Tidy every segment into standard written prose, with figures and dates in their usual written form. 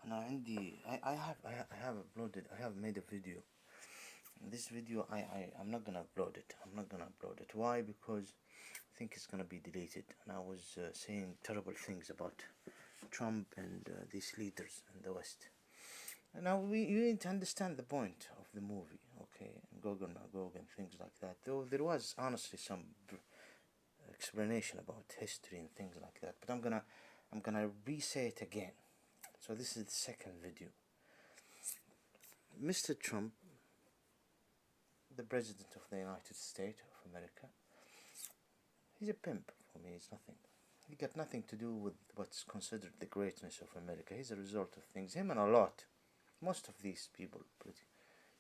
أنا عندي I have uploaded, I have made a video. This video I'm not gonna upload it. Why? Because I think it's gonna be deleted. And I was saying terrible things about Trump and these leaders in the West. And now you need to understand the point of the movie, okay? And Gog and Magog and things like that. Though there was honestly some explanation about history and things like that. But I'm gonna re-say it again. So this is the second video. Mr. Trump, the President of the United States of America, he's a pimp for me. He's nothing. He got nothing to do with what's considered the greatness of America. He's a result of things. Him and a lot. Most of these people,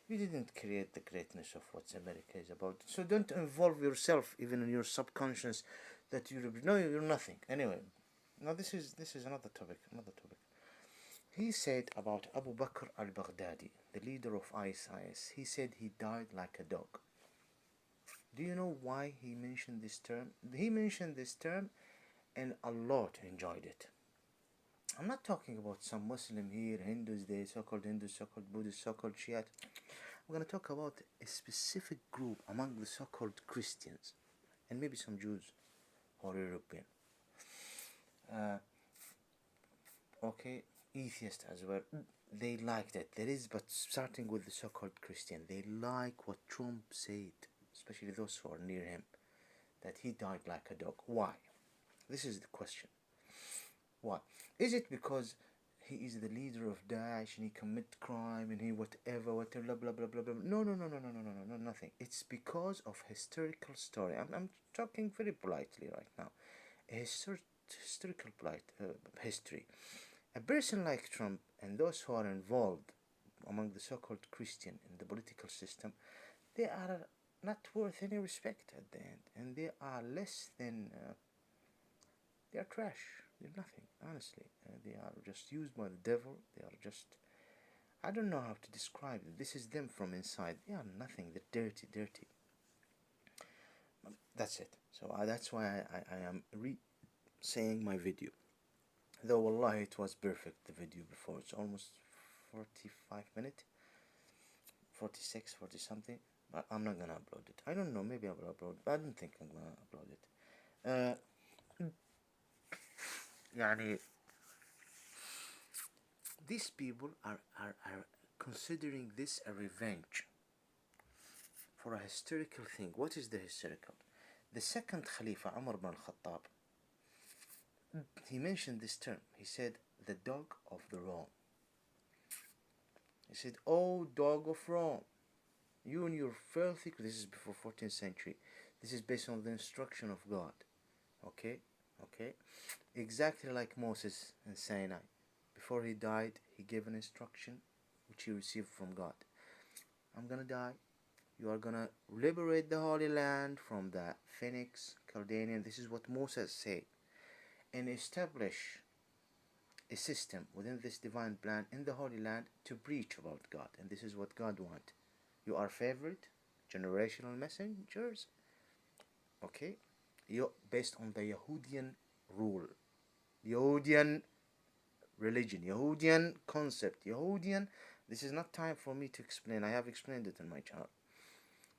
you didn't create the greatness of what America is about. So don't involve yourself even in your subconscious that you're nothing. Anyway, now this is another topic. He said about Abu Bakr al-Baghdadi, the leader of ISIS, he said he died like a dog. Do you know why he mentioned this term? He mentioned this term and a lot enjoyed it. I'm not talking about some Muslim here, Hindus, they so-called Hindus, so-called Buddhists, so-called Shiite. I'm going to talk about a specific group among the so-called Christians and maybe some Jews or European. Okay, atheists as well. They like that. But starting with the so-called Christian, they like what Trump said, especially those who are near him, that he died like a dog. Why? This is the question. Why? Is it because he is the leader of Daesh and he commit crime and he whatever, blah, blah, blah, blah, blah? No, nothing. It's because of historical story. I'm talking very politely right now. A historical history. A person like Trump and those who are involved among the so-called Christian in the political system, they are not worth any respect at the end, and they are less than they are trash. They're nothing, honestly. They are just used by the devil. They are just, I don't know how to describe it. This is them from inside. They are nothing. They're dirty. That's it. So that's why I am saying my video. Though wallahi it was perfect, the video before. It's almost 45 minutes, 46, 40 something. But I'm not gonna upload it. I don't know, maybe I will upload it, but I don't think I'm gonna upload it. يعني these people are considering this a revenge for a historical thing. What is the historical? The second Khalifa, Umar ibn al-Khattab, he mentioned this term. He said, the dog of the Rome. He said, oh, dog of Rome, you and your filthy... This is before 14th century. This is based on the instruction of God. Okay? Exactly like Moses in Sinai. Before he died, he gave an instruction which he received from God. I'm gonna die. You are gonna liberate the Holy Land from the Phoenix, Chaldean. This is what Moses said. And establish a system within this divine plan in the Holy Land to preach about God. And this is what God wants. You are favorite generational messengers. Okay? You based on the Yahudian rule. Yahudian religion. Yahudian concept. Yahudian. This is not time for me to explain. I have explained it in my channel.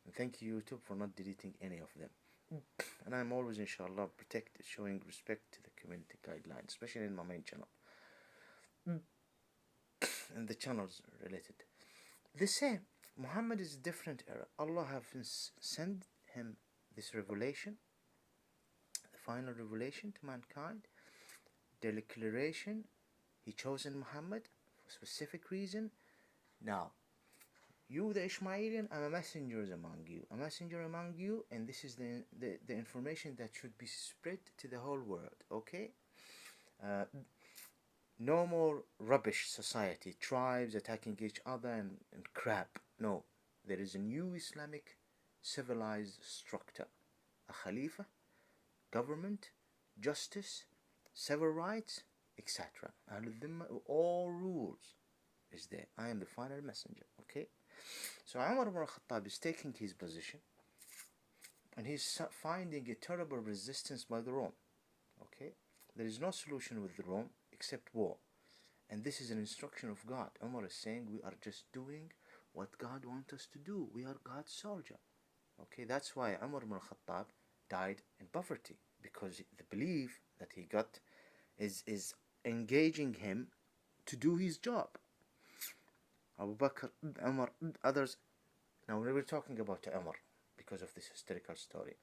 And thank you YouTube for not deleting any of them. And I'm always inshallah protected, showing respect to the community guidelines, especially in my main channel and the channels related. The same. Muhammad is a different era. Allah have sent him this revelation, the final revelation to mankind, the declaration. He chosen Muhammad for a specific reason. Now, you, the Ismailian, I'm a messenger among you, and this is the information that should be spread to the whole world, okay? No more rubbish society, tribes attacking each other and crap. No, there is a new Islamic civilized structure. A Khalifa, government, justice, civil rights, etc. All rules is there. I am the final messenger, okay? So Umar ibn al-Khattab is taking his position and he's finding a terrible resistance by the Rome. Okay? There is no solution with the Rome except war. And this is an instruction of God. Umar is saying we are just doing what God wants us to do. We are God's soldier. Okay, that's why Umar ibn al-Khattab died in poverty, because the belief that he got is engaging him to do his job. Abu Bakr, Umar, others. Now we were talking about Umar because of this historical story.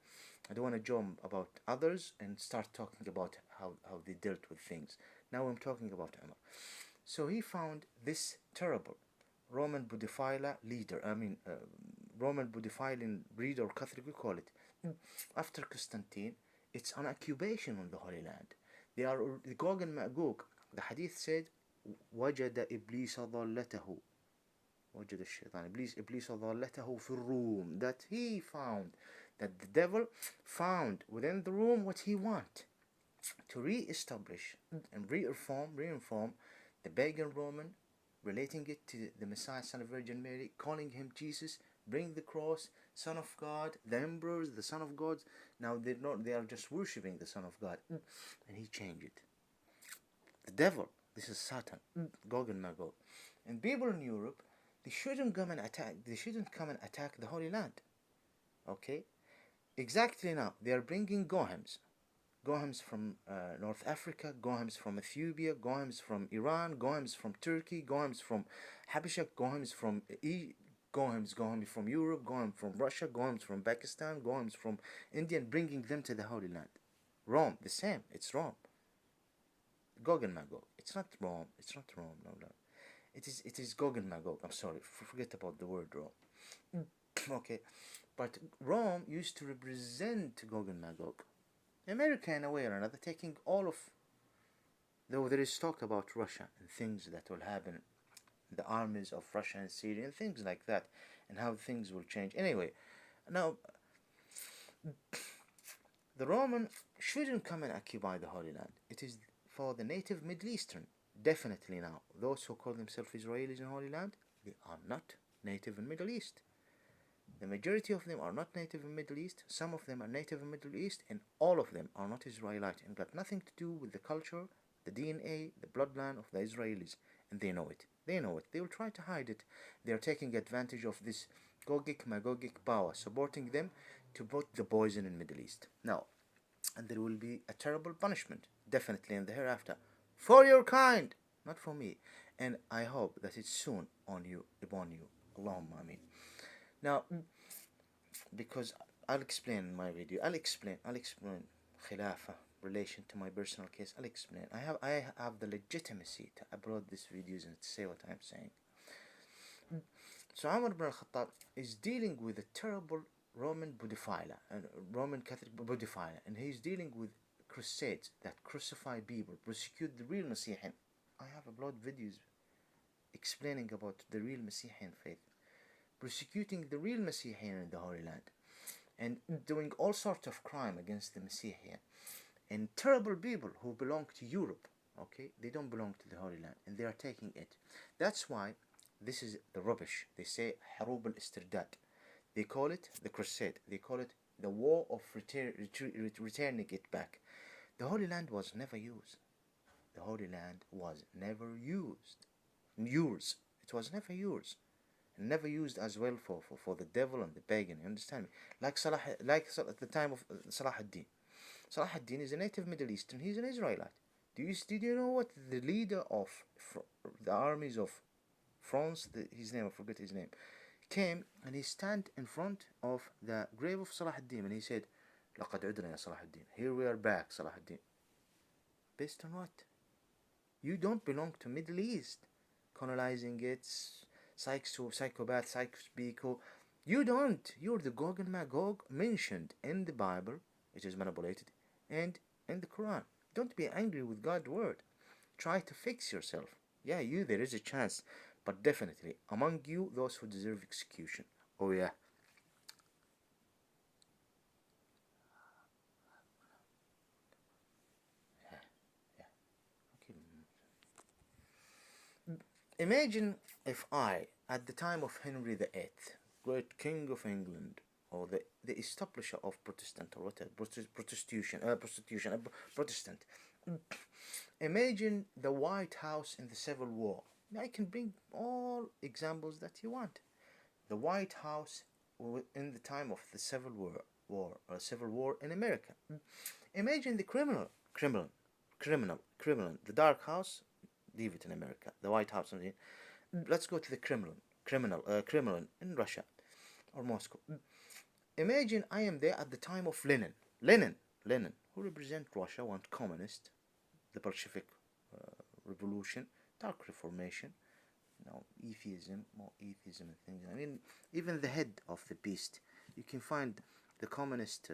I don't want to jump about others and start talking about how they dealt with things. Now I'm talking about Umar. So he found this terrible Roman Budophile leader, Roman Budophilan breed, or Catholic we call it. After Constantine, it's an occupation on the Holy Land. They are the Gog and Magog. The hadith said, وجد إبليس ضالته. وجد الشيطان إبليس ضالته في الروم. That he found, that the devil found within the room what he want, to re-establish and reinform the pagan Roman, relating it to the Messiah, Son of Virgin Mary, calling him Jesus, bring the cross, Son of God, the emperors, the Son of God. Now they are just worshipping the Son of God. And he changed it. The devil, this is Satan, Gog and Magog. And people in Europe, they shouldn't come and attack the Holy Land. Okay? Exactly now, they are bringing Gohems from North Africa, Gohems from Ethiopia, Gohems from Iran, Gohems from Turkey, Gohems from Habasha, Gohems from Gohems from Europe, Gohems from Russia, Gohems from Pakistan, Gohems from India, and bringing them to the Holy Land. Rome, the same, it's Rome. Gog and Magog, it's not Rome, no. It is Gog and Magog, I'm sorry, forget about the word Rome. Okay, but Rome used to represent Gog and Magog. America, in a way or another, taking all of, though there is talk about Russia and things that will happen, the armies of Russia and Syria and things like that, and how things will change. Anyway, now, the Roman shouldn't come and occupy the Holy Land. It is for the native Middle Eastern. Definitely now, those who call themselves Israelis in Holy Land, they are not native in Middle East. The majority of them are not native in Middle East. Some of them are native in Middle East, and all of them are not Israelite and got nothing to do with the culture, the DNA, the bloodline of the Israelis, and they know it. They will try to hide it. They are taking advantage of this Gogic Magogic power, supporting them to put the poison in Middle East. Now, and there will be a terrible punishment, definitely in the hereafter, for your kind, not for me. And I hope that it's soon on you, upon you. Allahumma ameen. Now, because I'll explain in my video, I'll explain Khilafah, relation to my personal case, I'll explain. I have the legitimacy to upload these videos and to say what I'm saying. So Umar ibn al-Khattab is dealing with a terrible Roman Budophile, Roman Catholic Budophile, and he's dealing with crusades that crucify people, prosecute the real Messihian. I have uploaded videos explaining about the real Messihian faith, persecuting the real Messihian in the Holy Land, and doing all sorts of crime against the Messihian, and terrible people who belong to Europe. Okay, they don't belong to the Holy Land, and they are taking it. That's why this is the rubbish. They say Harub al-Istirdad. They call it the crusade. They call it the war of returning it back. The Holy Land was never used. The Holy Land was never used. Yours. It was never yours. And never used as well for the devil and the pagan. You understand me? Like at the time of Salah ad-Din. Salah ad-Din is a native Middle Eastern. He's an Israelite. Did you know what the leader of the armies of France, his name, I forget his name, came and he stand in front of the grave of Salah ad-Din and he said, لقد عدنا يا صلاح الدين. Here we are back, Salah ad-Din. Based on what? You don't belong to Middle East. Colonizing it, psychopath, psycho-speaker. You don't. You're the Gog and Magog mentioned in the Bible, which is manipulated, and in the Quran. Don't be angry with God's word. Try to fix yourself. Yeah, there is a chance, but definitely among you, those who deserve execution. Oh yeah. Imagine if I, at the time of Henry VIII, great King of England, or the establisher of Protestant, or whatever, Protestant, Imagine the White House in the Civil War. I can bring all examples that you want. The White House in the time of the Civil War in America. Imagine the criminal, the Dark House. Leave it in America. The White House. Let's go to the criminal in Russia or Moscow. Imagine I am there at the time of Lenin, who represent Russia, want communist, the Bolshevik revolution, dark reformation, atheism, more atheism and things. I mean, even the head of the beast, you can find the communist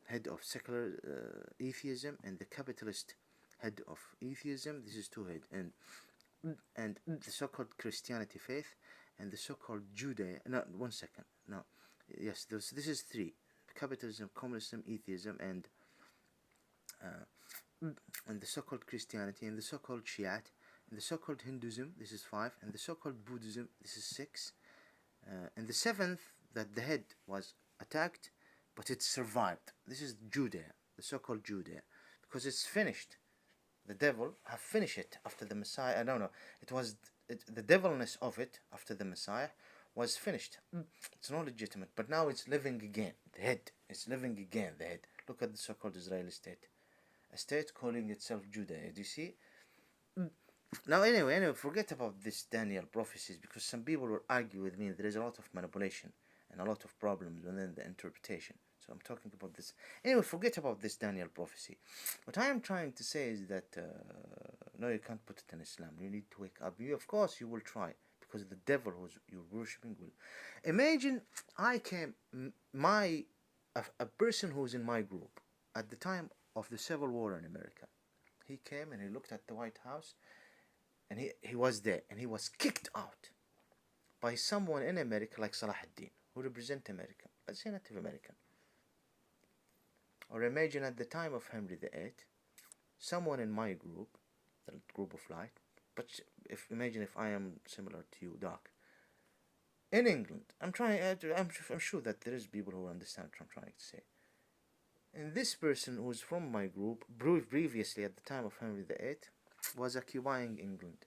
head of secular atheism and the capitalist head of atheism. This is two head, and the so-called Christianity faith and the so-called Judaism. No, 1 second. No, yes, this is three: capitalism, communism, atheism, and the so-called Christianity, and the so-called Shiite, and the so-called Hinduism. This is 5, and the so-called Buddhism. This is 6, and the 7th that the head was attacked, but it survived. This is Judea, the so-called Judea, because it's finished. The devil have finished it after the Messiah. I don't know. The devilness of it after the Messiah was finished. It's not legitimate, but now it's living again. The head is living again. The head. Look at the so-called Israeli state, a state calling itself Judah. Do you see? Now, anyway, forget about this Daniel prophecies, because some people will argue with me. There is a lot of manipulation and a lot of problems within the interpretation. So I'm talking about this. Anyway, forget about this Daniel prophecy. What I am trying to say is that no, you can't put it in Islam. You need to wake up. Of course, you will try, because the devil who you're worshipping will. Imagine I came, a person who's in my group at the time of the Civil War in America. He came and he looked at the White House, and he was there, and he was kicked out by someone in America like Salah ad-Din, who represent America. Let's say Native American. Or imagine at the time of Henry VIII, someone in my group, the group of light, but imagine if I am similar to you, dark. In England, I'm sure that there is people who understand what I'm trying to say. And this person who's from my group, previously at the time of Henry VIII, was occupying England,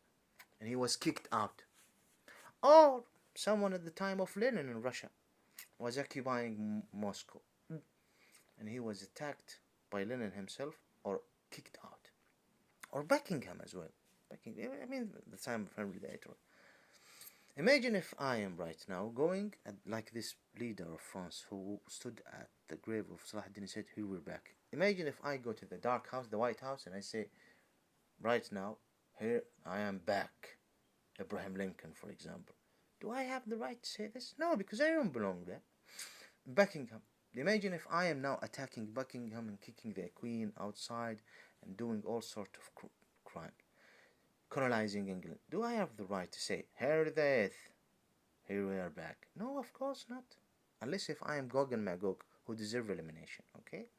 and he was kicked out. Or someone at the time of Lenin in Russia was occupying Moscow, and he was attacked by Lenin himself or kicked out. Or Buckingham as well. I mean, the time of Henry VIII. Imagine if I am right now going like this leader of France who stood at the grave of Salah ad-Din and said, "Here we're back." Imagine if I go to the Dark House, the White House, and I say, "Right now, here I am back." Abraham Lincoln, for example. Do I have the right to say this? No, because I don't belong there. Buckingham. Imagine if I am now attacking Buckingham and kicking the Queen outside and doing all sorts of crime, colonizing England. Do I have the right to say, "Here the eighth, here we are back"? No, of course not. Unless if I am Gog and Magog, who deserve elimination. Okay?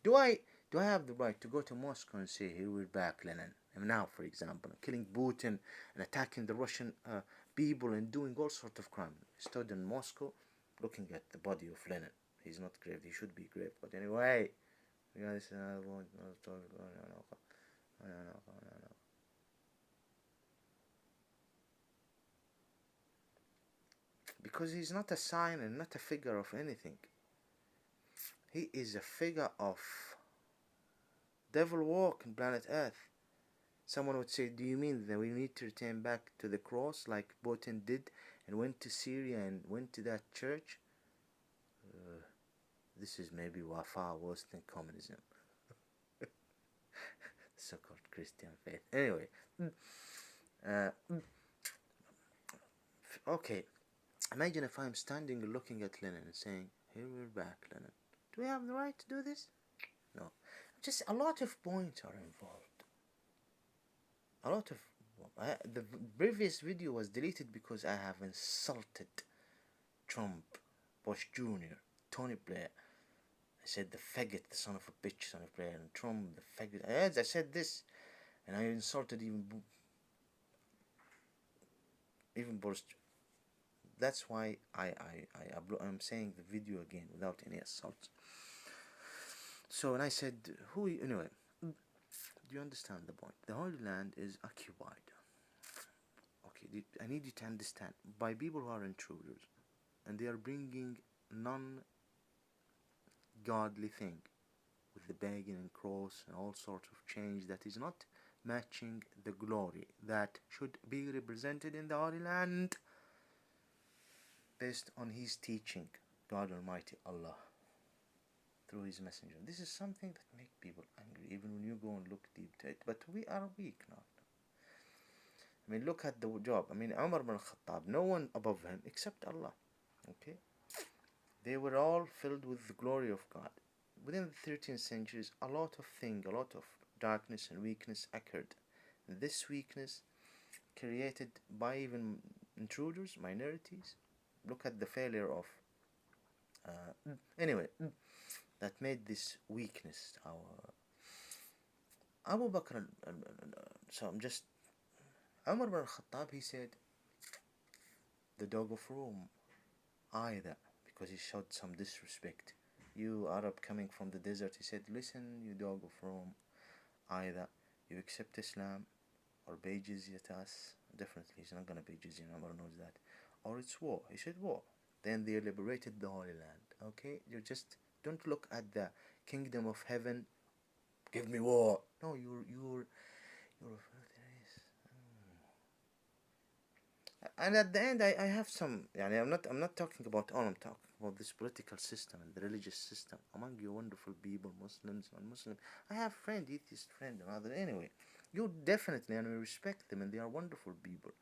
Do I have the right to go to Moscow and say, "Here we're back, Lenin"? And now, for example, killing Putin and attacking the Russian people and doing all sorts of crime. I stood in Moscow looking at the body of Lenin. He's not graved. He should be graved. But anyway, because he's not a sign and not a figure of anything. He is a figure of devil walk in planet Earth. Someone would say, "Do you mean that we need to return back to the cross like Putin did and went to Syria and went to that church?" This is maybe far worse than communism. So-called Christian faith. Anyway. Okay. Imagine if I'm standing looking at Lenin and saying, "Here we're back, Lenin." Do we have the right to do this? No. Just a lot of points are involved. The previous video was deleted because I have insulted Trump, Bush Jr., Tony Blair. I said the faggot, the son of a bitch, son of Blair, and Trump, the faggot. I said this, and I insulted even Boris. That's why I'm saying the video again without any assault. So, and I said, anyway, Do you understand the point? The Holy Land is occupied. Okay, I need you to understand, by people who are intruders, and they are bringing non-godly thing, with the begging and cross and all sorts of change that is not matching the glory that should be represented in the Holy Land based on his teaching, God Almighty Allah, through his messenger. This is something that makes people angry, even when you go and look deep to it. But we are weak now. I mean, look at the job. I mean, Umar ibn Khattab, no one above him except Allah. Okay? They were all filled with the glory of God. Within the 13th centuries, a lot of darkness and weakness occurred. And this weakness created by even intruders, minorities. Look at the failure of that made this weakness our Abu Bakr. Umar ibn Khattab, he said, the dog of Rome, either, because he showed some disrespect. You Arab coming from the desert, he said, listen, you dog of Rome, either you accept Islam or pay jizya to us. Definitely he's not gonna pay jizya, Umar knows that. Or it's war. He said war. Then they liberated the Holy Land. Okay? You just don't look at the kingdom of heaven. Give me war. No, you're And at the end, I have some. I'm not talking about all. I'm talking about this political system and the religious system among you wonderful people, Muslims and Muslim. I have friend, atheist friend, and other. Anyway, you definitely, and we respect them, and they are wonderful people.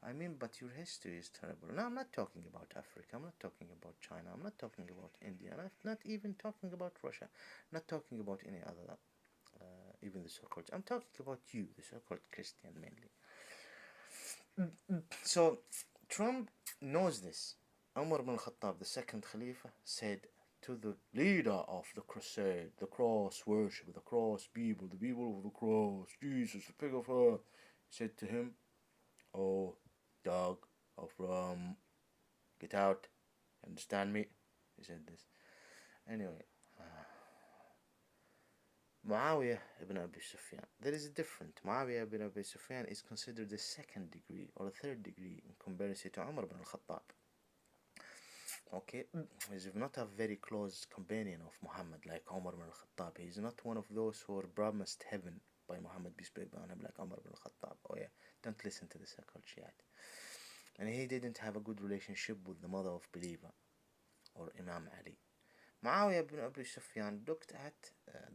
I mean, but your history is terrible. Now, I'm not talking about Africa. I'm not talking about China. I'm not talking about India. I'm not even talking about Russia. I'm not talking about any other, even the so-called. I'm talking about you, the so-called Christian mainly. So, Trump knows this. Umar ibn Khattab, the second Khalifa, said to the leader of the crusade, the cross worship, the cross people, the people of the cross, Jesus, the pig of earth, said to him, oh, dog of Rome, get out. Understand me? He said this. Anyway, Muawiyah ibn Abi Sufyan. There is a different. Muawiyah ibn Abi Sufyan is considered the second degree or the third degree in comparison to Umar ibn al-Khattab. Okay, he's not a very close companion of Muhammad like Umar ibn al-Khattab. He's not one of those who were promised heaven by Muhammad, peace be upon him, like Umar ibn al-Khattab. Oh yeah, don't listen to the so-called Shiite. And he didn't have a good relationship with the mother of believer or Imam Ali. Muawiyah ibn Abi Sufyan looked at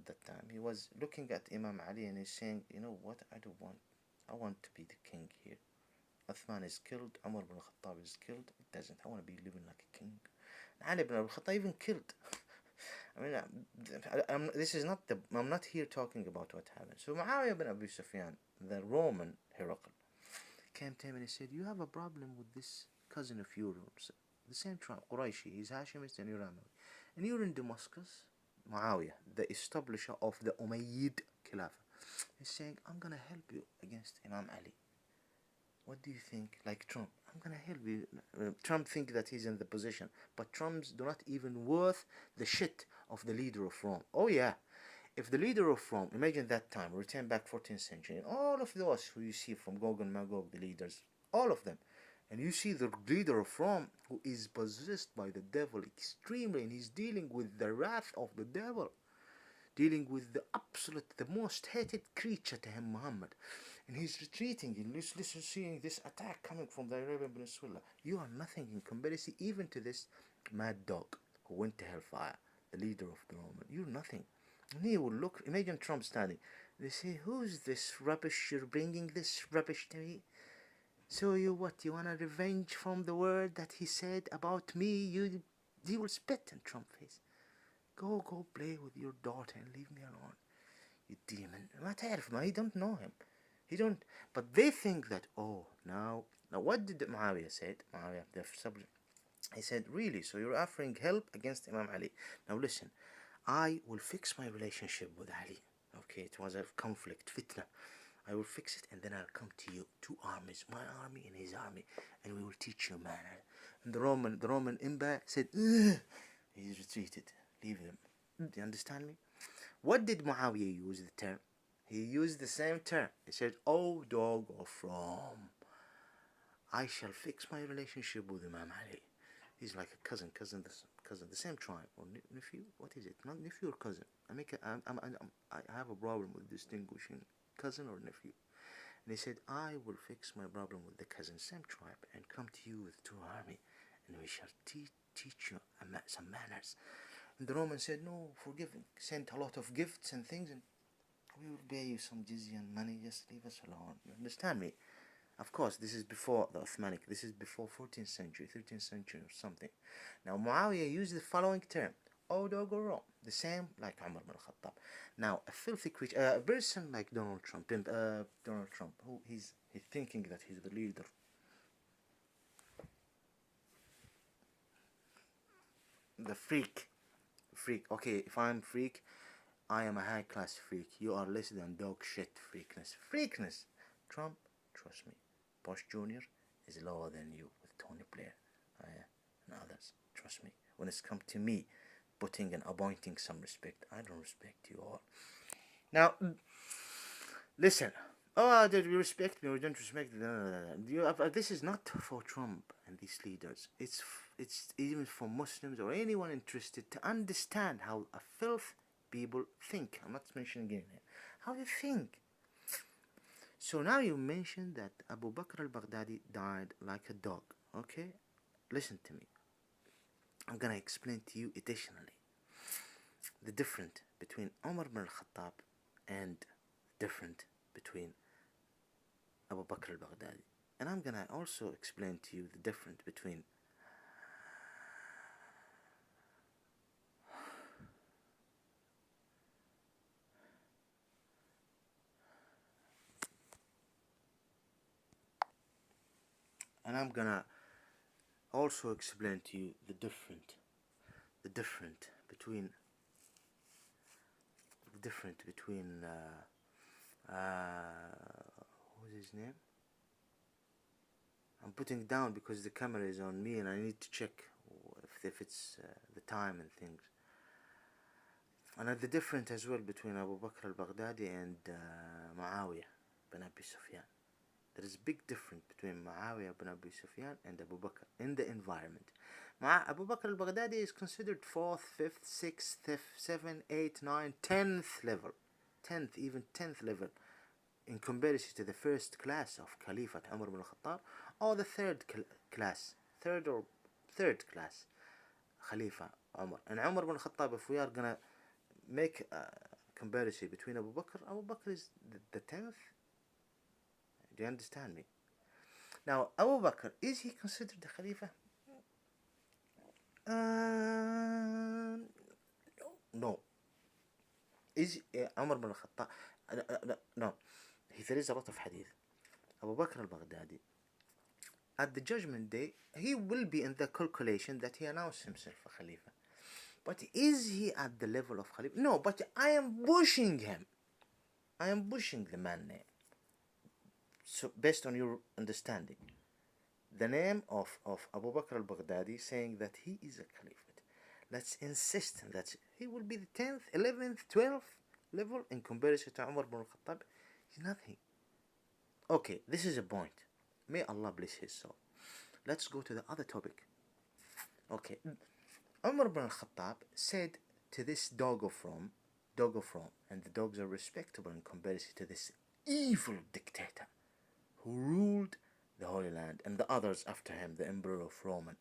that time, he was looking at Imam Ali and he's saying, you know what, I want to be the king here. Uthman is killed, Umar ibn Khattab is killed, it doesn't, I want to be living like a king. Ali ibn Abi Khattab even killed. I mean, I'm not here talking about what happened. So Muawiyah ibn Abi Sufyan, the Roman Herakl, came to him and he said, you have a problem with this cousin of yours, the same tribe, Qurayshi, he's Hashemite and you're Amawi. And you're in Damascus, Muawiyah, the establisher of the Umayyad Khilafah, is saying, I'm gonna help you against Imam Ali. What do you think? Like Trump, I'm gonna help you. Trump thinks that he's in the position, but Trump's do not even worth the shit of the leader of Rome. Oh yeah, if the leader of Rome, imagine that time, return back 14th century, and all of those who you see from Gog and Magog, the leaders, all of them, and you see the leader of Rome who is possessed by the devil extremely, and he's dealing with the wrath of the devil, dealing with the absolute, the most hated creature to him, Muhammad. And he's retreating, and listen, seeing this attack coming from the Arabian Peninsula. You are nothing in comparison even to this mad dog who went to hellfire, the leader of the Roman. You're nothing. And he will look, imagine Trump standing. They say, who's this rubbish? You're bringing this rubbish to me? So you want a revenge from the word that he said about me? He will spit in Trump's face. Go play with your daughter and leave me alone, you demon. He don't know him. He don't, but they think that, oh, now what did Muawiyah said? Muawiyah, the subject, he said, really, so you're offering help against Imam Ali. Now listen, I will fix my relationship with Ali. Okay, it was a conflict, fitna. I will fix it and then I'll come to you. Two armies, my army and his army, and we will teach you manner. And the Roman Empire said, ugh. He retreated. Leave him. Do you understand me? What did Muawiyah use the term? He used the same term. He said, "Oh, dog of Rome, I shall fix my relationship with Imam Ali." He's like a cousin, the same tribe or nephew. What is it? Not nephew or cousin. I have a problem with distinguishing cousin or nephew. And he said, "I will fix my problem with the cousin, same tribe, and come to you with 2 army, and we shall teach you some manners." And the Romans said, "No, forgive him. Sent a lot of gifts and things, and we will pay you some jizya and money. Just leave us alone." You understand me? Of course, this is before the Uthmanic. This is before 14th century, 13th century or something. Now, Muawiyah used the following term: "Oh, dog or wrong." The same like Umar bin Khattab. Now, a filthy creature, a person like Donald Trump, who he's thinking that he's the leader. The freak. Okay, if I'm freak, I am a high class freak. You are less than dog shit freakness. Trump, trust me, Bush Jr. is lower than you with Tony Blair and others. Trust me. When it's come to me putting and appointing some respect, I don't respect you all. Now, listen. Oh, did we respect me or don't respect me? No. This is not for Trump and these leaders. It's even for Muslims or anyone interested to understand how a filth people think. I'm not mentioning again here. How you think. So now you mentioned that Abu Bakr al-Baghdadi died like a dog. Okay? Listen to me. I'm gonna explain to you additionally the difference between Umar bin al-Khattab and different between Abu Bakr al-Baghdadi. And I'm gonna also explain to you the difference between the difference between what's his name? I'm putting it down because the camera is on me and I need to check if it's the time and things. And the difference as well between Abu Bakr al-Baghdadi and Muawiyah bin Abi Sufyan. There is a big difference between Muawiyah bin Abi Sufyan and Abu Bakr in the environment. Abu Bakr al-Baghdadi is considered 4th, 5th, 6th, 7th, 8th, 9th, 10th level. 10th level in comparison to the first class of Caliphate Umar bin al-Khattab or the third class Khalifa Umar. And Umar bin al-Khattab, if we are gonna make a comparison between Abu Bakr is the 10th. Do you understand me? Now, Abu Bakr, is he considered the Khalifa? No. Is Umar bin al-Khattab? No. There is a lot of hadith. Abu Bakr al-Baghdadi, at the judgment day, he will be in the calculation that he announced himself a Khalifa. But is he at the level of Khalifa? No, but I am pushing him. I am pushing the man name. So, based on your understanding, the name of Abu Bakr al-Baghdadi saying that he is a Caliphate. Let's insist that he will be the 10th, 11th, 12th level in comparison to Umar bin al-Khattab. He's nothing. Okay, this is a point. May Allah bless his soul. Let's go to the other topic. Okay, Umar bin al-Khattab said to this dog of Rome, and the dogs are respectable in comparison to this evil dictator who ruled the Holy Land and the others after him, the Emperor of Roman.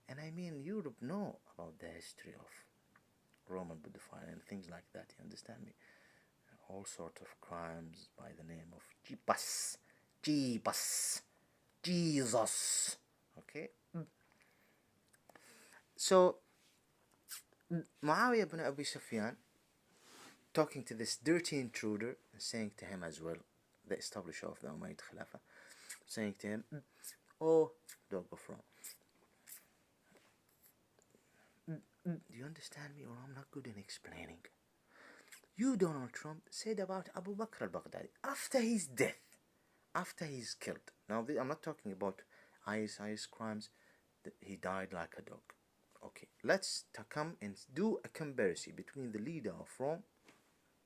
And I mean, Europe know about the history of Roman pedophilia and things like that, you understand me? All sort of crimes by the name of Jesus. Okay? So, Muawiyah bin Abi Sufyan talking to this dirty intruder and saying to him as well, the establisher of the Umayyad Khilafah, saying to him, "Oh, dog of Rome, do you understand me or I'm not good in explaining? You, Donald Trump, said about Abu Bakr al-Baghdadi after his death, after he's killed. Now, I'm not talking about IS crimes, that he died like a dog. Okay, let's come and do a comparison between the leader of Rome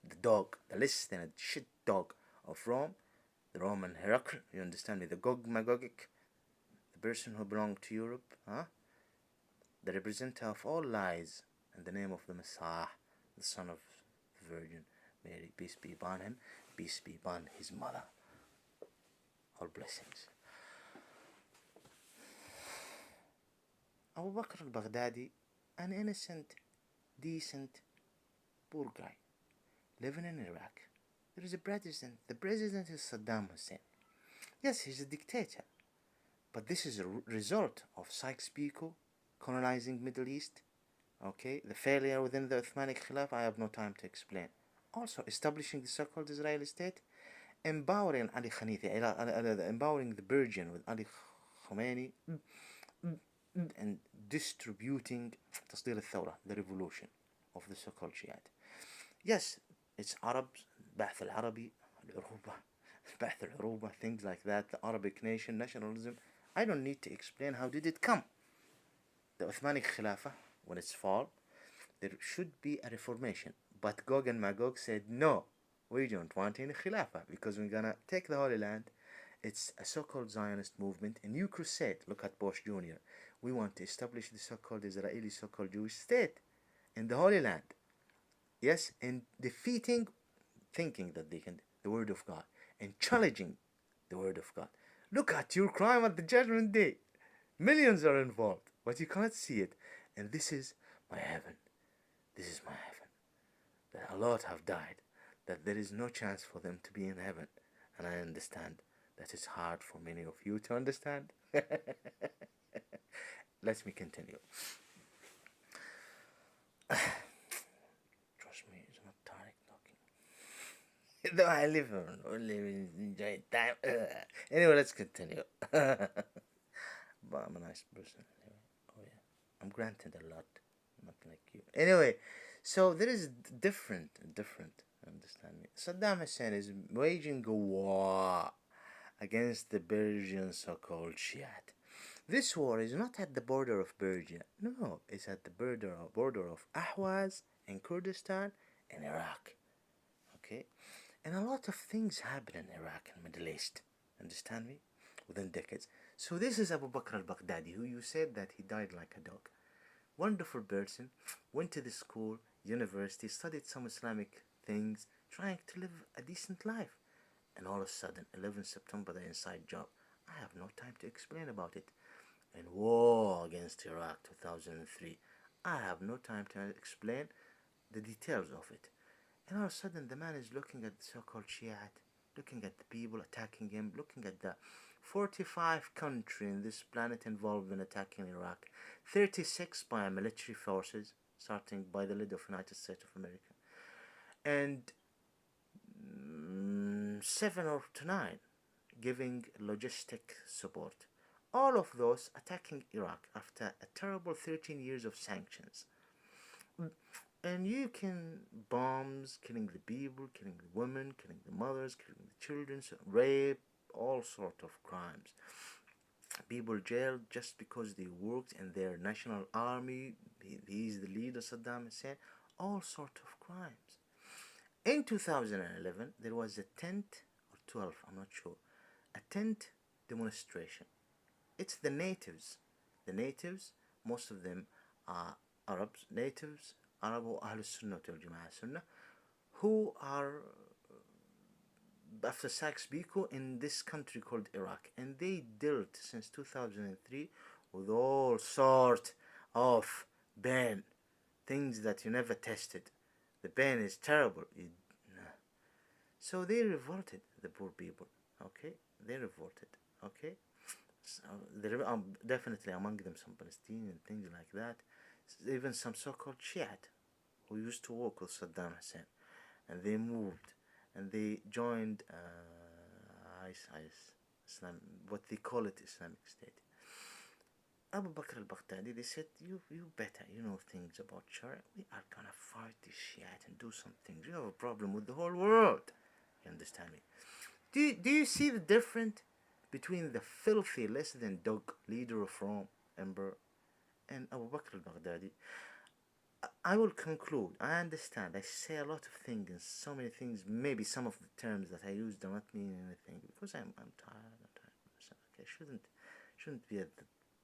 the dog, the less than a shit dog of Rome, the Roman Heracles, you understand me, the Gog Magogic, the person who belonged to Europe, the representative of all lies in the name of the Messiah, the son of the Virgin Mary, peace be upon him, peace be upon his mother. All blessings. Abu Bakr al-Baghdadi, an innocent, decent, poor guy, living in Iraq. There is a president. The president is Saddam Hussein. Yes, he's a dictator. But this is a result of Sykes-Picot colonizing Middle East. Okay, the failure within the Uthmanic Khilafah, I have no time to explain. Also, establishing the so-called Israeli state, empowering Ali Khanithi, empowering the Virgin with Ali Khomeini, and distributing تصدير الثورة, the revolution of the so-called Shiite. Yes, it's Arabs, البعث العربي, العروبة, البعث العروبة, things like that, the Arabic nation, nationalism. I don't need to explain how did it come. The Uthmanic Khilafah, when its fall, there should be a reformation. But Gog and Magog said, no, we don't want any Khilafah because we're gonna take the Holy Land. It's a so-called Zionist movement, a new crusade. Look at Bush Jr. We want to establish the so-called Israeli, so-called Jewish state in the Holy Land. Yes, and defeating, thinking that they can, the word of God, and challenging the word of God. Look at your crime at the judgment day. Millions are involved, but you cannot see it. And this is my heaven. This is my heaven. That a lot have died, that there is no chance for them to be in heaven. And I understand that it's hard for many of you to understand. Let me continue. Trust me, it's not Tariq talking. Though I live only enjoy time. Anyway, let's continue. But I'm a nice person. Anyway. Oh yeah, I'm granted a lot, not like you. Anyway, so there is different. Understand me? Saddam Hussein is waging a war against the Persian so-called Shiite. This war is not at the border of Persia. No, it's at the border of Ahwaz and Kurdistan and Iraq. Okay? And a lot of things happen in Iraq and Middle East. Understand me? Within decades. So this is Abu Bakr al-Baghdadi, who you said that he died like a dog. Wonderful person, went to the school, university, studied some Islamic things, trying to live a decent life. And all of a sudden, 11 September, the inside job. I have no time to explain about it. And war against Iraq, 2003. I have no time to explain the details of it. And all of a sudden, the man is looking at the so-called Shiite, looking at the people attacking him, looking at the 45 countries in this planet involved in attacking Iraq, 36 by military forces, starting by the lead of United States of America, and 7 or 9 giving logistic support. All of those attacking Iraq after a terrible 13 years of sanctions. And you can bombs, killing the people, killing the women, killing the mothers, killing the children, rape, all sort of crimes. People jailed just because they worked in their national army. He is the leader, Saddam Hussein. All sort of crimes. In 2011, there was a 10th or 12th, I'm not sure, a 10th demonstration. It's the natives. The natives, most of them are Arabs, natives, Arab or Ahl Sunnah wal Jama'ah Sunnah, who are after Sykes-Picot in this country called Iraq. And they dealt since 2003 with all sorts of ban, things that you never tested. The ban is terrible. So they revolted, the poor people. Okay? They revolted. Okay? So there are definitely among them some Palestinian things like that. Even some so-called Shiite who used to work with Saddam Hussein. And they moved. And they joined Islam, what they call it, Islamic State. Abu Bakr al-Baghdadi, they said, you better, you know things about Sharia. We are gonna fight this Shiite and do some things. You have a problem with the whole world. You understand me? Do you see the difference between the filthy, less than dog leader of Rome, Emperor, and Abu Bakr al-Baghdadi? I will conclude. I understand. I say a lot of things and so many things. Maybe some of the terms that I use do not mean anything because I'm tired. I'm tired. Okay, shouldn't be at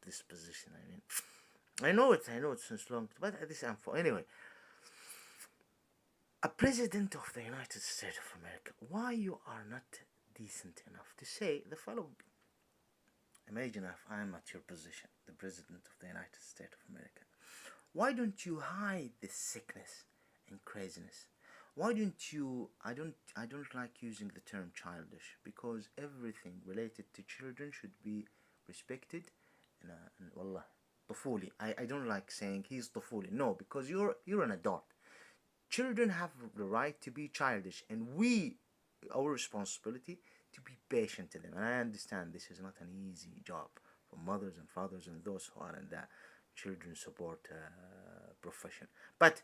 this position. I mean, I know it since long, but at this I'm for anyway. A president of the United States of America, why you are not decent enough to say the following? Imagine if I am at your position, the president of the United States of America. Why don't you hide this sickness and craziness? Why don't you? I don't like using the term childish because everything related to children should be respected. And wallah, طفولي. I don't like saying he's طفولي. No, because you're an adult. Children have the right to be childish, and our responsibility to be patient to them. And I understand this is not an easy job for mothers and fathers and those who are in that children support profession. But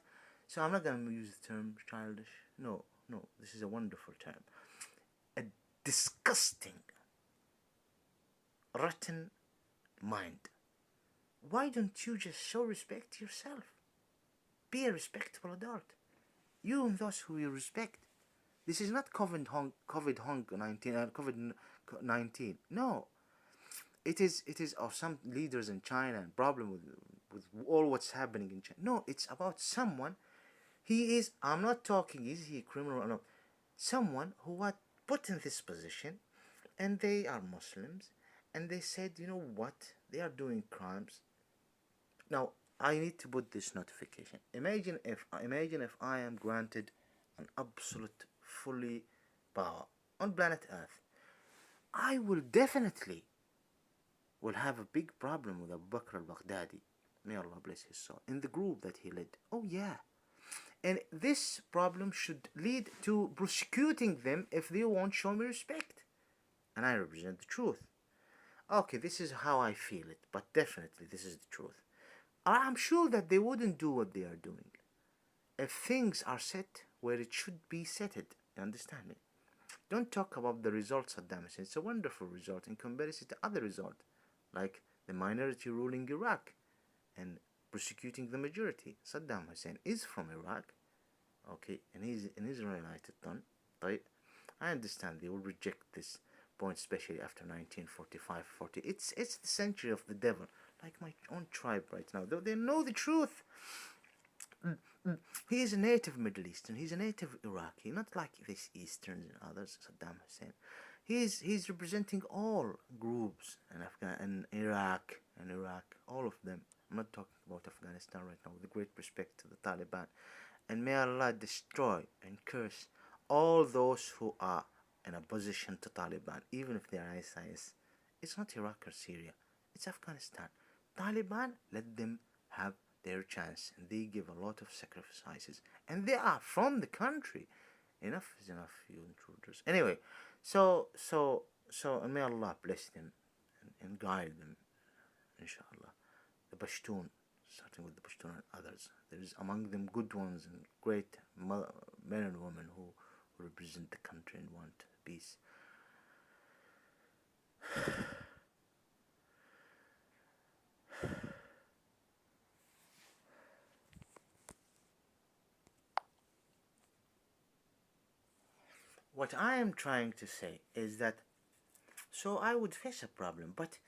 so I'm not gonna use the term childish. No, this is a wonderful term. A disgusting, rotten mind. Why don't you just show respect to yourself? Be a respectable adult. You and those who you respect. This is not COVID-19. No, it is of some leaders in China and problem with all what's happening in China. No, it's about someone. He is. I'm not talking. Is he a criminal or not? Someone who was put in this position, and they are Muslims, and they said, you know what? They are doing crimes. Now, I need to put this notification. Imagine if I am granted an absolute fully power on planet Earth. I will definitely have a big problem with Abu Bakr al-Baghdadi, may Allah bless his soul, in the group that he led. Oh yeah. And this problem should lead to prosecuting them if they won't show me respect. And I represent the truth. Okay, this is how I feel it, but definitely this is the truth. I'm sure that they wouldn't do what they are doing if things are set where it should be set. You understand me? Don't talk about the results Saddam Hussein. It's a wonderful result in comparison to other results, like the minority ruling Iraq and prosecuting the majority. Saddam Hussein is from Iraq, okay, and he's an Israelite. Right? I understand they will reject this point, especially after 1945-40. It's the century of the devil. Like my own tribe right now, though they know the truth. He is a native Middle Eastern. He's a native Iraqi, not like these Easterns and others. Saddam Hussein. He's representing all groups in Iraq, all of them. I'm not talking about Afghanistan right now. With great respect to the Taliban, and may Allah destroy and curse all those who are in opposition to Taliban, even if they are ISIS. It's not Iraq or Syria. It's Afghanistan. Taliban, let them have their chance, and they give a lot of sacrifices, and they are from the country. Enough is enough, you intruders. Anyway, so and may Allah bless them and guide them, inshallah. The Pashtun, starting with the Pashtun and others, there is among them good ones and great men and women who represent the country and want peace. What I am trying to say is that, so I would face a problem, but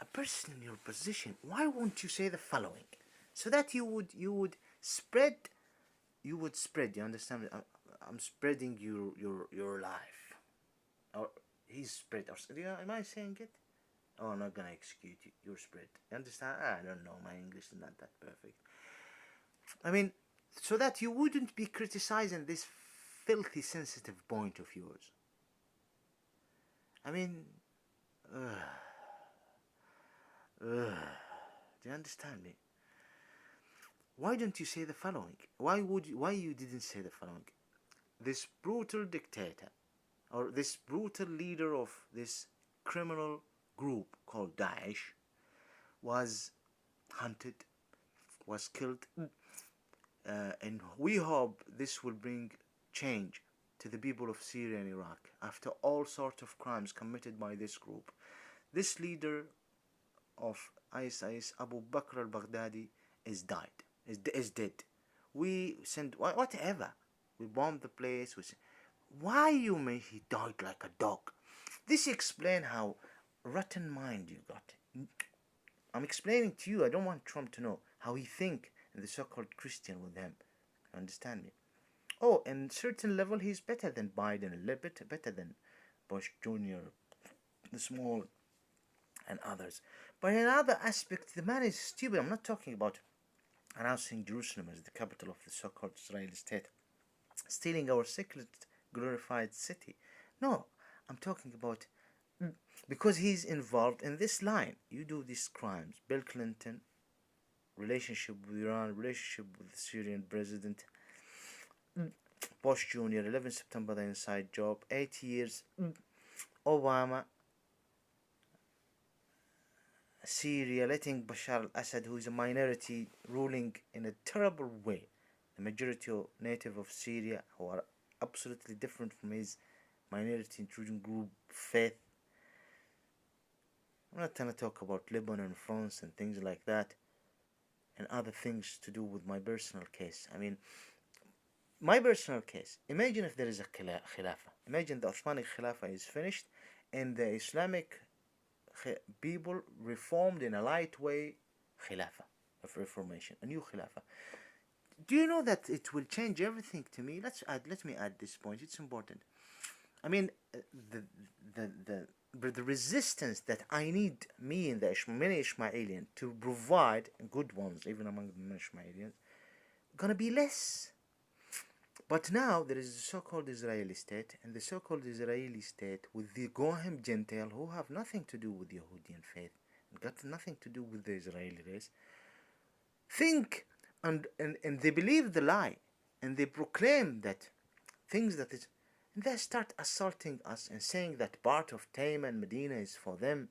a person in your position, why won't you say the following, so that you would spread, you understand? I'm spreading your life, or he's spread, or am I saying it? Oh, I'm not gonna execute you. You're spread. You understand? I don't know. My English is not that perfect. I mean, so that you wouldn't be criticizing this filthy sensitive point of yours. I mean, do you understand me? Why don't you say the following? Why you didn't say the following? This brutal dictator, or this brutal leader of this criminal group called Daesh, was hunted, was killed, and we hope this will bring change to the people of Syria and Iraq after all sorts of crimes committed by this group. This leader of ISIS, Abu Bakr al-Baghdadi, is dead. we send whatever. We bomb the place. Why you may he died like a dog? This explain how rotten mind you got. I'm explaining to you. I don't want Trump to know how he think in the so-called Christian with him. Understand me? Oh, in certain level, he's better than Biden, a little bit better than Bush Jr., the small, and others. But in other aspects, the man is stupid. I'm not talking about announcing Jerusalem as the capital of the so-called Israeli state, stealing our sacred, glorified city. No, I'm talking about because he's involved in this line. You do these crimes. Bill Clinton, relationship with Iran, relationship with the Syrian president, Bush Jr., 11 September, the inside job, 8 years, Obama, Syria, letting Bashar al-Assad, who is a minority, ruling in a terrible way. The majority of native of Syria, who are absolutely different from his minority, including group, faith. I'm not going to talk about Lebanon, France, and things like that, and other things to do with my personal case. I mean, my personal case, imagine if there is a Khilafah. Imagine the Uthmanic Khilafah is finished and the Islamic people reformed in a light way Khilafah of reformation, a new Khilafah. Do you know that it will change everything to me? Let me add this point. It's important. I mean, the resistance that I need, me and the many Ismailian, to provide, good ones, even among the Ismailians, gonna be less. But now there is the so-called Israeli state, and the so-called Israeli state with the Gohem Gentile who have nothing to do with Yahudian faith, and got nothing to do with the Israeli race, think and they believe the lie, and they proclaim that things that is, and they start assaulting us and saying that part of Taim and Medina is for them,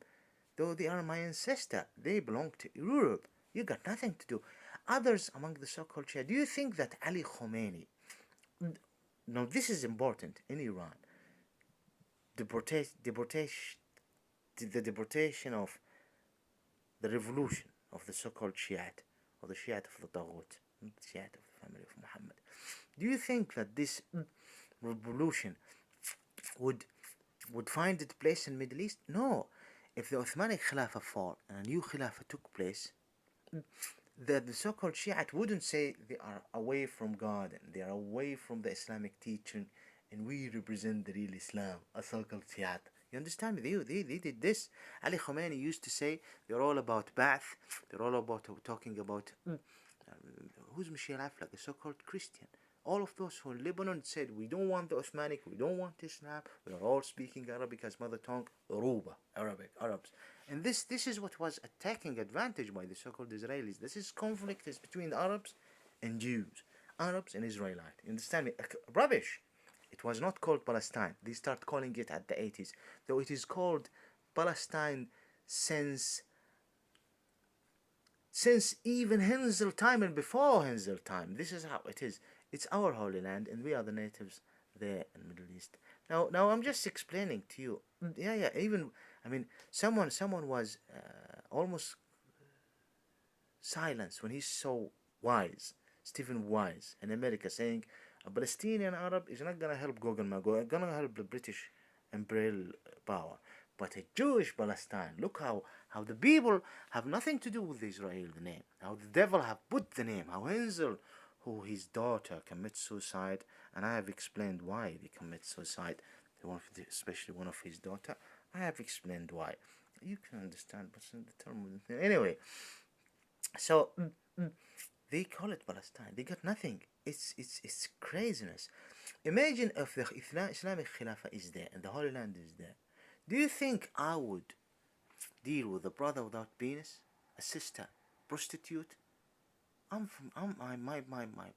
though they are my ancestor. They belong to Europe. You got nothing to do. Others among the so-called Shia, do you think that Ali Khomeini, now this is important in Iran, the deportation of the revolution of the so-called Shiite, or the Shiite of the Taghut, the Shiite of the family of Muhammad, do you think that this revolution would find its place in Middle East? No. If the Uthmanic Khilafah fall and a new Khilafah took place, the so-called Shiite wouldn't say they are away from God and they are away from the Islamic teaching and we represent the real Islam, a so-called Shiite. You understand me? They did this. Ali Khomeini used to say they're all about Ba'ath, they're all about talking about who's Michel Aflaq, the so-called Christian. All of those who in Lebanon said, we don't want the Uthmanic, we don't want Islam, we are all speaking Arabic as mother tongue, Uruba, Arabs. And this is what was attacking advantage by the so-called Israelis. This is conflict is between the Arabs and Jews, Arabs and Israelites. You understand me? Rubbish. It was not called Palestine. They start calling it at the 80s. Though it is called Palestine since even Henzl time and before Henzl time. This is how it is. It's our holy land, and we are the natives there in the Middle East. Now I'm just explaining to you. Yeah. Even I mean, someone was almost silenced when he's so wise. Stephen Wise in America saying a Palestinian Arab is not gonna help Gog and Magog, gonna help the British imperial power. But a Jewish Palestine, look how the people have nothing to do with Israel, the name. How the devil have put the name. How Henzl, who his daughter commits suicide, and I have explained why they commit suicide, especially one of his daughter. I have explained why. You can understand, but in the term of the thing. Anyway, so they call it Palestine. They got nothing. It's craziness. Imagine if the Islamic Khilafah is there and the Holy Land is there. Do you think I would deal with a brother without penis, a sister, prostitute? My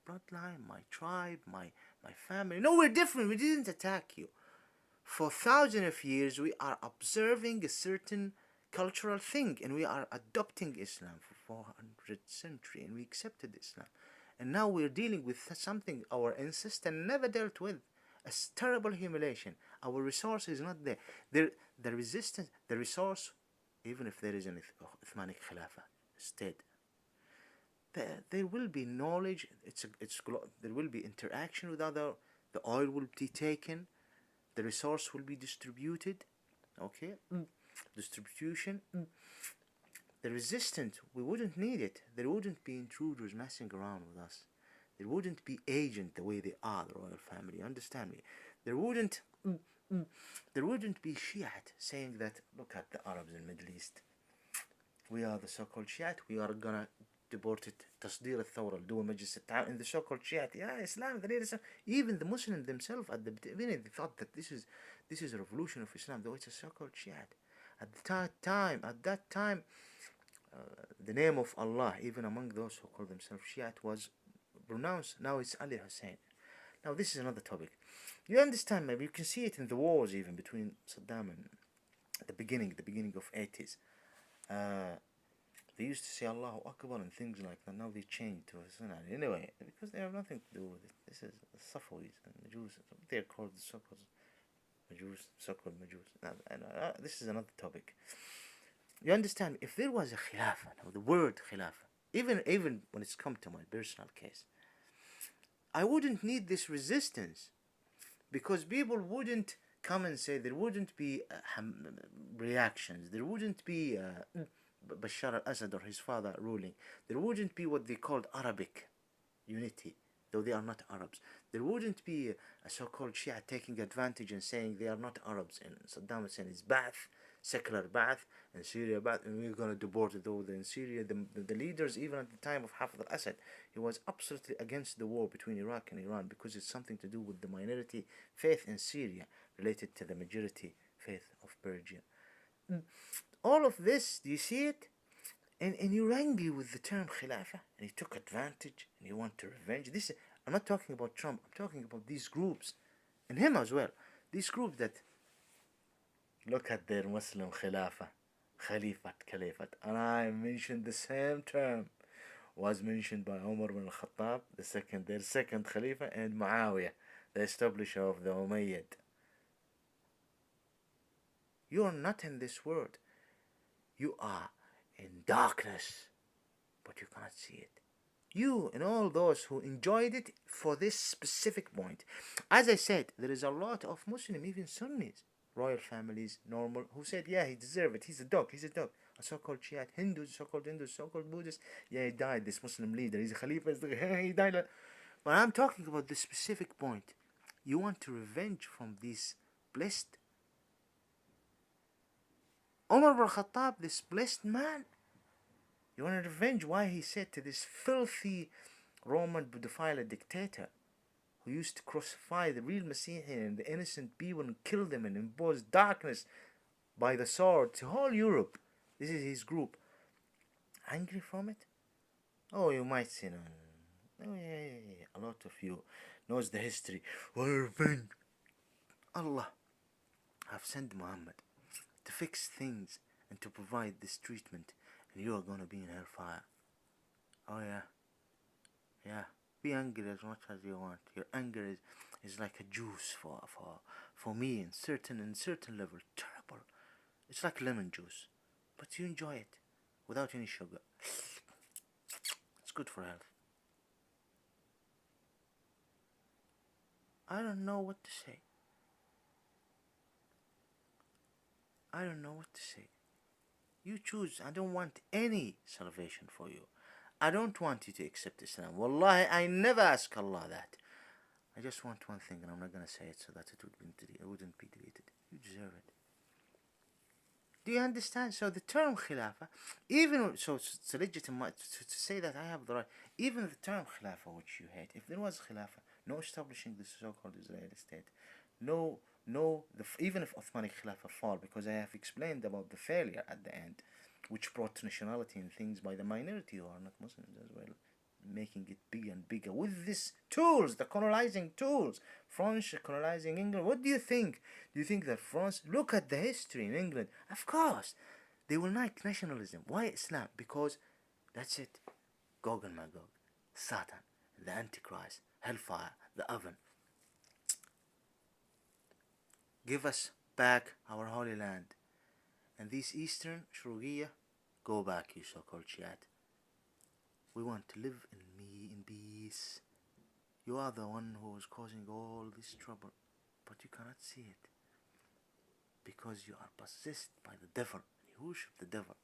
bloodline, my tribe, my family. No, we're different. We didn't attack you. For thousands of years, we are observing a certain cultural thing, and we are adopting Islam for 400 centuries, and we accepted Islam. And now we're dealing with something our ancestors never dealt with. A terrible humiliation. Our resource is not there. The resistance, the resource, even if there is an Uthmanic Khilafah state, there will be knowledge. There will be interaction with other. The oil will be taken. The resource will be distributed. Okay, distribution. The resistance, we wouldn't need it. There wouldn't be intruders messing around with us. There wouldn't be agent the way they are, the royal family. Understand me? There wouldn't be Shiite saying that, look at the Arabs in the Middle East. We are the so-called Shiite. We are gonna deport it. تصدير الثورة. Do a مجلس التعاون. In the so-called Shiite, yeah, Islam. Even the Muslims themselves at the beginning, they thought that this is a revolution of Islam. Though it's a so-called Shiite. At that time, the name of Allah, even among those who call themselves Shiite, was pronounced. Now it's Ali Hussein. Now this is another topic. You understand, maybe you can see it in the wars even between Saddam and the beginning of 80s. They used to say Allahu Akbar and things like that. Now they changed to Sunnah. Anyway, because they have nothing to do with it. This is the Safawis and the Jews. They're called the so-called Majus. This is another topic. You understand? If there was a Khilafah, now the word Khilafah, even when it's come to my personal case, I wouldn't need this resistance, because people wouldn't come and say, there wouldn't be reactions, there wouldn't be Bashar al-Assad or his father ruling, there wouldn't be what they called Arabic unity, though they are not Arabs. There wouldn't be a so-called Shia taking advantage and saying they are not Arabs, and Saddam Hussein is Ba'ath, secular Ba'ath, and Syria Ba'ath, and we're going to deport it over in Syria. The leaders, even at the time of Hafez al-Assad, he was absolutely against the war between Iraq and Iran, because it's something to do with the minority faith in Syria related to the majority faith of Persia. All of this, do you see it? And you're angry with the term Khilafah, and he took advantage, and you want to revenge. I'm not talking about Trump, I'm talking about these groups, and him as well. These groups that look at their Muslim Khilafah, Khalifat, and I mentioned the same term was mentioned by Umar ibn al-Khattab, their second Khalifa, and Muawiyah, the establisher of the Umayyad. You are not in this world. You are in darkness, but you cannot see it. You and all those who enjoyed it for this specific point. As I said, there is a lot of Muslim, even Sunnis, royal families, normal, who said, yeah, he deserved it. He's a dog. A so-called Shiite, Hindus, so-called Buddhists. Yeah, he died, this Muslim leader. He's a Khalifa. He died. But I'm talking about this specific point. You want to revenge from these blessed Umar ibn Khattab, this blessed man. You want to revenge why he said to this filthy Roman pedophile dictator who used to crucify the real Messiah and the innocent people and kill them and impose darkness by the sword to whole Europe. This is his group. Angry from it? Oh, you might say, no. Oh, yeah. A lot of you knows the history. Well, revenge. Allah have sent Muhammad to fix things and to provide this treatment, and you are going to be in hellfire. Oh yeah, be angry as much as you want. Your anger is like a juice for me in certain level. Terrible. It's like lemon juice, but you enjoy it without any sugar. It's good for health. I don't know what to say. You choose. I don't want any salvation for you. I don't want you to accept Islam. Wallahi, I never ask Allah that. I just want one thing, and I'm not going to say it so that it wouldn't be deleted. You deserve it. Do you understand? So the term Khilafah, even so, it's legitimate to say that I have the right. Even the term Khilafah, which you hate, if there was Khilafah, no establishing the so-called Israeli state, even if Ottoman Khilafah fall, because I have explained about the failure at the end, which brought nationality and things by the minority who are not Muslims as well, making it bigger and bigger with these tools, the colonizing tools. French colonizing England. What do you think? Do you think that France? Look at the history in England. Of course, they will like nationalism. Why Islam? Because that's it. Gog and Magog, Satan, the Antichrist, hellfire, the oven. Give us back our holy land. And these Eastern Shurugiya, go back, you so-called Shiite. We want to live in peace. You are the one who is causing all this trouble, but you cannot see it because you are possessed by the devil. You worship the devil.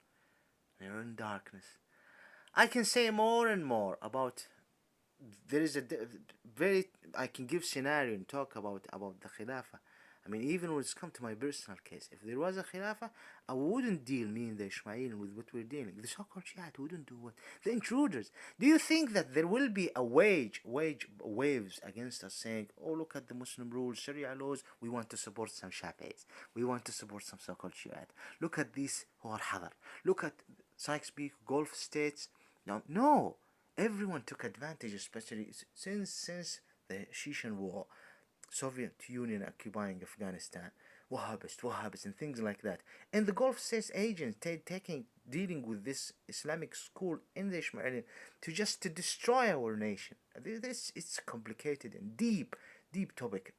You're in darkness. I can say more and more about. There is I can give scenario and talk about the Khilafah. I mean, even when it's come to my personal case, if there was a Khilafah, I wouldn't deal, me and the Ismailian, with what we're dealing. The so-called Shiite wouldn't do what? The intruders. Do you think that there will be a waves against us saying, oh, look at the Muslim rules, Sharia laws, we want to support some Shafi'is, we want to support some so-called Shiite. Look at these who are Hadar. Look at Sykes-Picot, Gulf states. No. Everyone took advantage, especially since the Chechen War, Soviet Union occupying Afghanistan, Wahhabists and things like that. And the Gulf States agents dealing with this Islamic school in the Ismailian to destroy our nation. It's complicated and deep topic.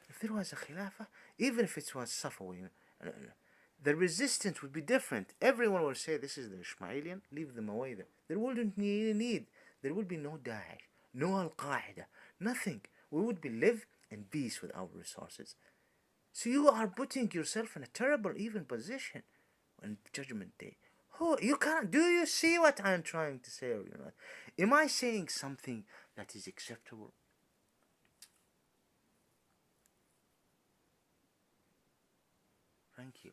If there was a Khilafah, even if it was Safawi, the resistance would be different. Everyone will say, this is the Ismailian, leave them away there. There wouldn't be any need. There would be no Daesh, no Al-Qaeda, nothing. We would live in peace with our resources. So you are putting yourself in a terrible even position on Judgment Day. Oh, you can't. Do you see what I'm trying to say or not? Am I saying something that is acceptable? Thank you.